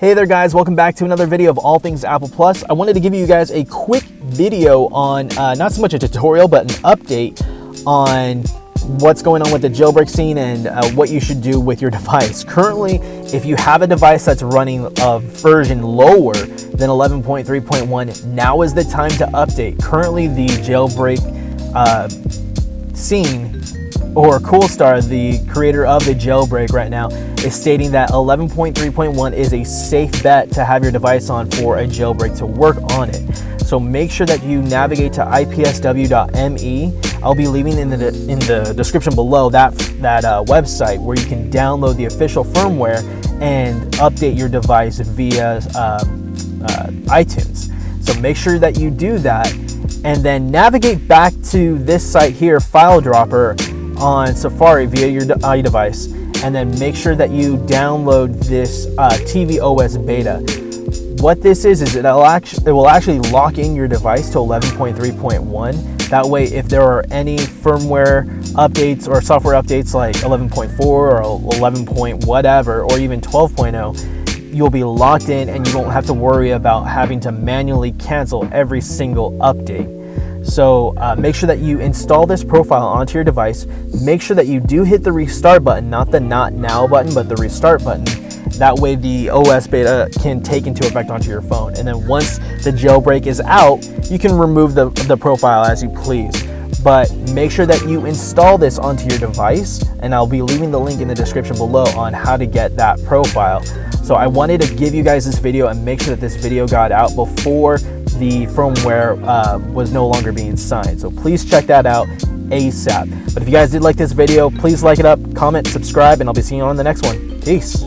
Hey there guys, welcome back to another video of All Things Apple Plus. I wanted to give you guys a quick video on, not so much a tutorial, but an update on what's going on with the jailbreak scene and what you should do with your device. Currently, if you have a device that's running a version lower than 11.3.1, now is the time to update. Currently, the jailbreak scene, or Coolstar, the creator of the jailbreak right now, is stating that 11.3.1 is a safe bet to have your device on for a jailbreak to work on it. So make sure that you navigate to ipsw.me. I'll be leaving in the description below that website where you can download the official firmware and update your device via iTunes. So make sure that you do that, and then navigate back to this site here, File Dropper, on Safari via your iDEVICE, and then make sure that you download this tvOS beta. What this is it will actually lock in your device to 11.3.1. That way, if there are any firmware updates or software updates like 11.4 or 11 point whatever, or even 12.0, you'll be locked in and you won't have to worry about having to manually cancel every single update. So make sure that you install this profile onto your device. Make sure that you do hit the restart button, not the not now button, but the restart button. That way the OS beta can take into effect onto your phone. And then once the jailbreak is out, you can remove the profile as you please. But make sure that you install this onto your device, and I'll be leaving the link in the description below on how to get that profile. So I wanted to give you guys this video and make sure that this video got out before the firmware was no longer being signed. So please check that out ASAP. But if you guys did like this video, please like it up, comment, subscribe, and I'll be seeing you on the next one. Peace.